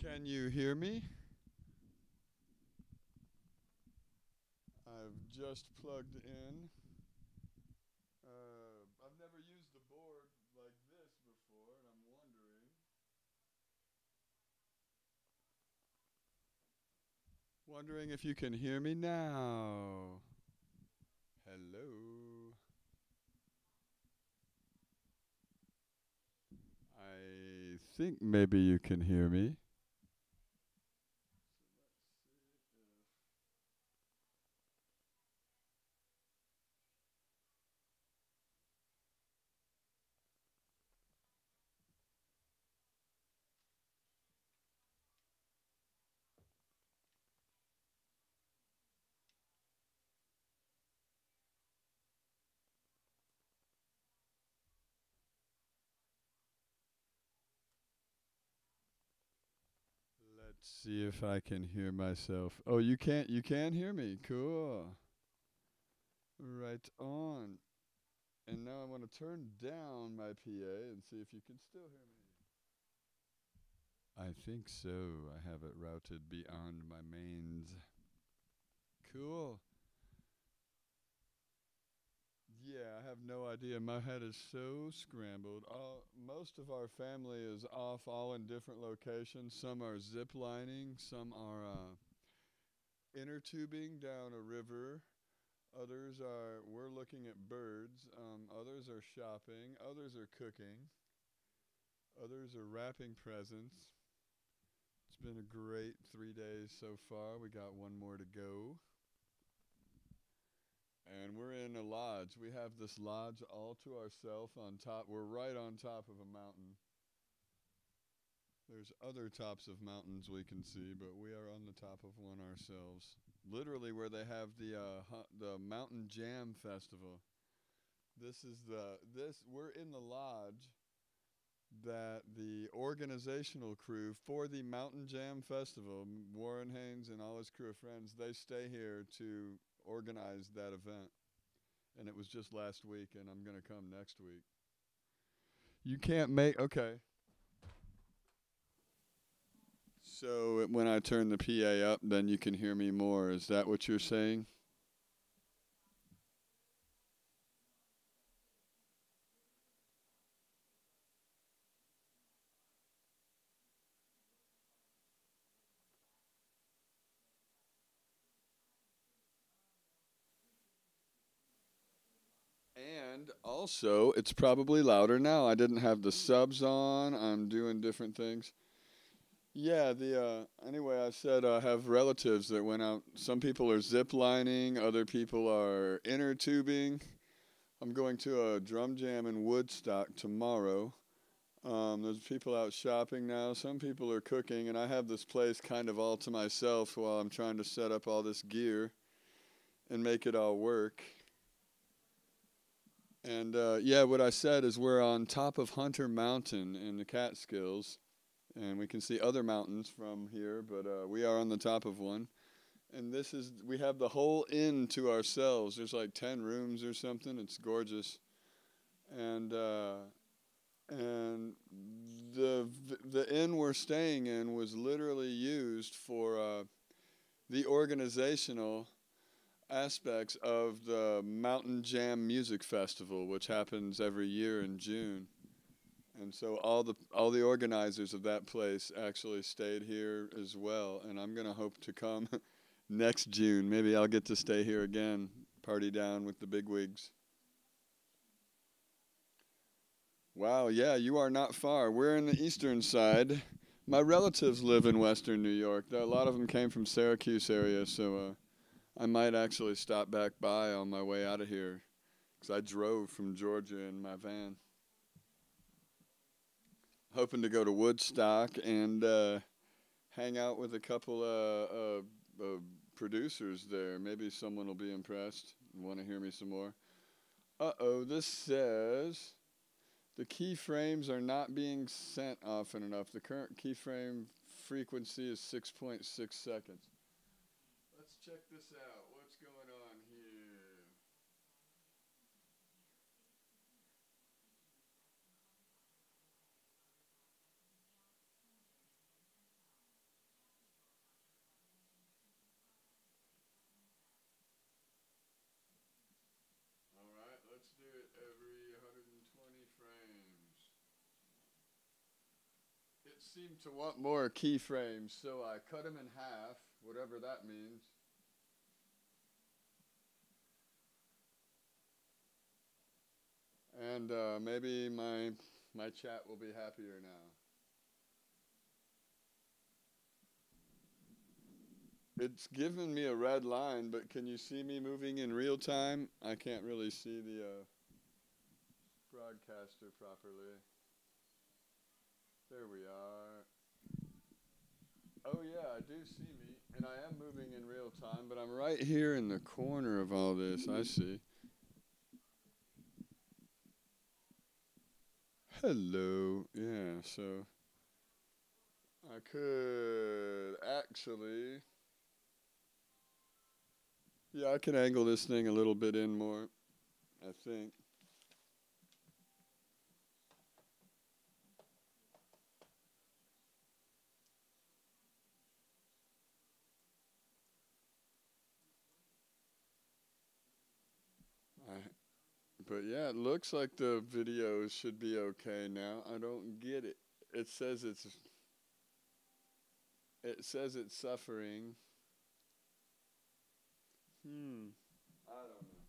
Can you hear me? I've just plugged in. I've never used the board like this before, and I'm wondering if you can hear me now. Hello. I think maybe you can hear me. Let's see if I can hear myself. Oh, you can't. You can hear me. Cool. Right on. And now I want to turn down my PA and see if you can still hear me. I think so. I have it routed beyond my mains. Cool. Yeah, I have no idea. My head is so scrambled. Most of our family is off, all in different locations. Some are zip lining, some are inner tubing down a river. Others are, we're looking at birds. Others are shopping. Others are cooking. Others are wrapping presents. It's been a great 3 days so far. We got one more to go. And we're in a lodge. We have this lodge all to ourselves on top. We're right on top of a mountain. There's other tops of mountains we can see, but we are on the top of one ourselves. Literally where they have the Mountain Jam Festival. We're in the lodge that the organizational crew for the Mountain Jam Festival, Warren Haynes and all his crew of friends, they stay here to organize that event. And it was just last week, and I'm going to come next week. You can't make, okay. So when I turn the PA up, then you can hear me more. Is that what you're saying? And also, it's probably louder now. I didn't have the subs on. I'm doing different things. Yeah, anyway, I said I have relatives that went out. Some people are zip lining, other people are inner tubing. I'm going to a drum jam in Woodstock tomorrow. There's people out shopping now. Some people are cooking, and I have this place kind of all to myself while I'm trying to set up all this gear and make it all work. And yeah, what I said is we're on top of Hunter Mountain in the Catskills, and we can see other mountains from here, but we are on the top of one. And we have the whole inn to ourselves. There's like 10 rooms or something. It's gorgeous. And and the inn we're staying in was literally used for the organizational aspects of the Mountain Jam Music Festival, which happens every year in June. And so all the organizers of that place actually stayed here as well. And I'm gonna hope to come next June. Maybe I'll get to stay here again, party down with the bigwigs. Wow, yeah, you are not far. We're in the eastern side. My relatives live in western New York. A lot of them came from Syracuse area, so I might actually stop back by on my way out of here, because I drove from Georgia in my van. Hoping to go to Woodstock and hang out with a couple producers there. Maybe someone will be impressed and want to hear me some more. Uh-oh, this says the keyframes are not being sent often enough. The current keyframe frequency is 6.6 seconds. Let's check this out. What's going on here? it seemed to want more keyframes, so I cut them in half, whatever that means. And maybe my chat will be happier now. It's given me a red line, but can you see me moving in real time? I can't really see the broadcaster properly. There we are. Oh yeah, I do see me, and I am moving in real time, but I'm right here in the corner of all this. I see. Hello. Yeah, so I could actually... Yeah, I can angle this thing a little bit in more, I think. But yeah, it looks like the videos should be okay now. I don't get it. It says it's suffering. I don't know.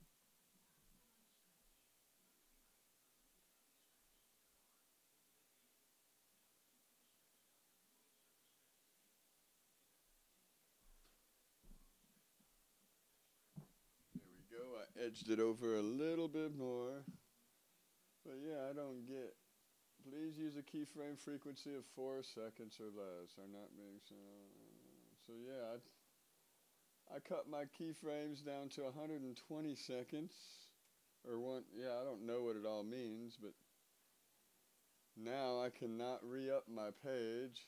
There we go. I edged it over a little bit more. But yeah, I don't get. Please use a keyframe frequency of 4 seconds or less, or not being so yeah, I cut my keyframes down to 120 seconds, or one. Yeah, I don't know what it all means, but now I cannot re-up my page.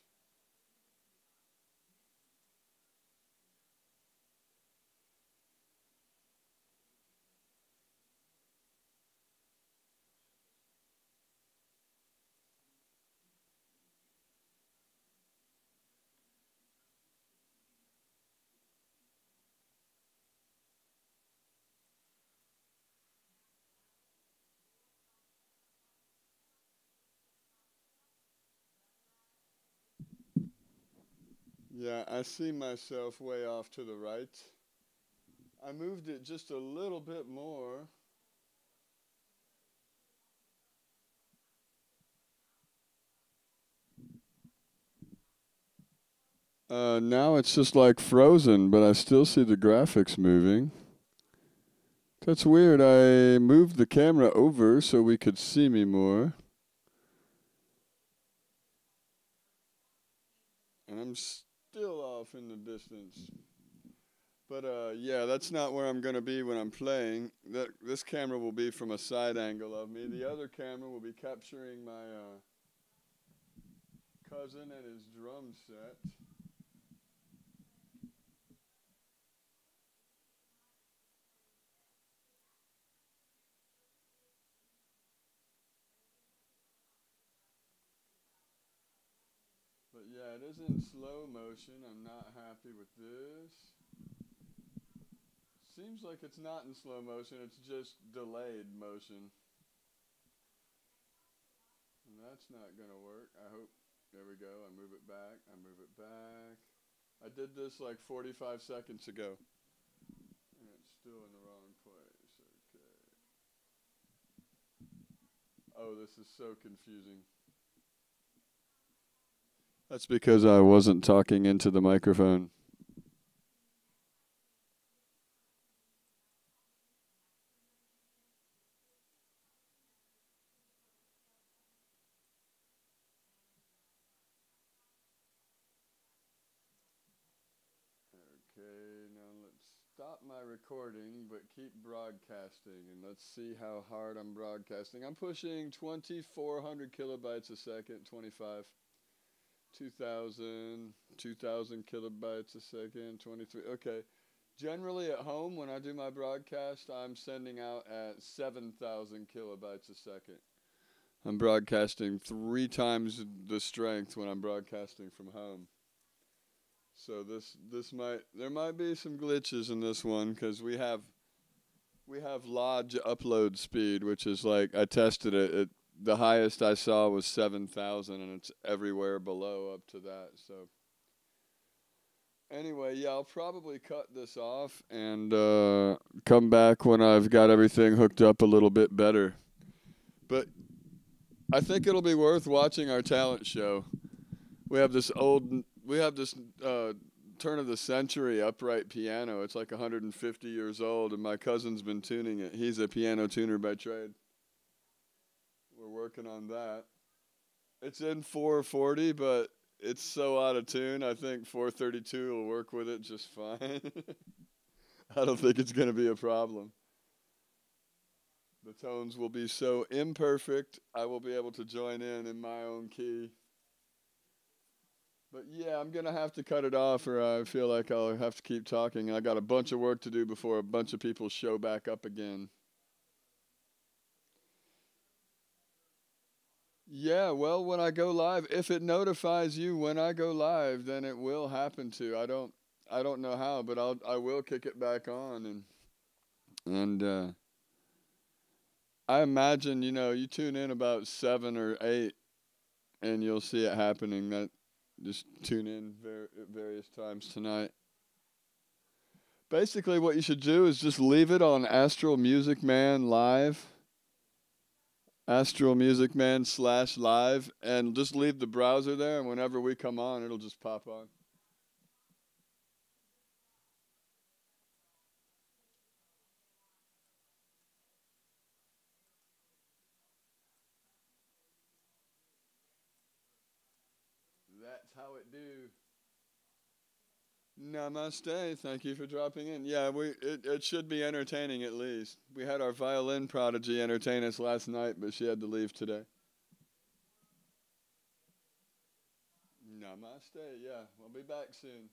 Yeah, I see myself way off to the right. I moved it just a little bit more. Now it's just like frozen, but I still see the graphics moving. That's weird. I moved the camera over so we could see me more. And I'm still off in the distance. But yeah, that's not where I'm going to be when I'm playing. This camera will be from a side angle of me. The other camera will be capturing my cousin and his drum set. But yeah, it is in slow motion. I'm not happy with this. Seems like it's not in slow motion, it's just delayed motion. And that's not gonna work. I hope. There we go. I move it back. I move it back. I did this like 45 seconds ago. And it's still in the wrong place. Okay. Oh, this is so confusing. That's because I wasn't talking into the microphone. Okay, now let's stop my recording, but keep broadcasting, and let's see how hard I'm broadcasting. I'm pushing 2,400 kilobytes a second, 25, 2,000 kilobytes a second, 23. Okay, generally at home when I do my broadcast, I'm sending out at 7,000 kilobytes a second. I'm broadcasting 3 times the strength when I'm broadcasting from home. So there might be some glitches in this one because we have Lodge upload speed, which is like I tested it. the highest I saw was 7,000, and it's everywhere below up to that. So anyway, yeah, I'll probably cut this off and come back when I've got everything hooked up a little bit better. But I think it'll be worth watching our talent show. We have this turn of the century upright piano. It's like 150 years old, and my cousin's been tuning it. He's a piano tuner by trade. We're working on that. It's in 440, but it's so out of tune. I think 432 will work with it just fine. I don't think it's going to be a problem. The tones will be so imperfect, I will be able to join in my own key. But yeah, I'm going to have to cut it off, or I feel like I'll have to keep talking. I got a bunch of work to do before a bunch of people show back up again. Yeah, well, when I go live, if it notifies you when I go live, then it will happen to. I don't know how, but I will kick it back on, and I imagine, you tune in about 7 or 8 and you'll see it happening. That just tune in at various times tonight. Basically what you should do is just leave it on Astral Music Man Live. Astral Music Man /live, and just leave the browser there, and whenever we come on, it'll just pop on. That's how it do. Namaste. Thank you for dropping in. Yeah, it should be entertaining at least. We had our violin prodigy entertain us last night, but she had to leave today. Namaste. Yeah, we'll be back soon.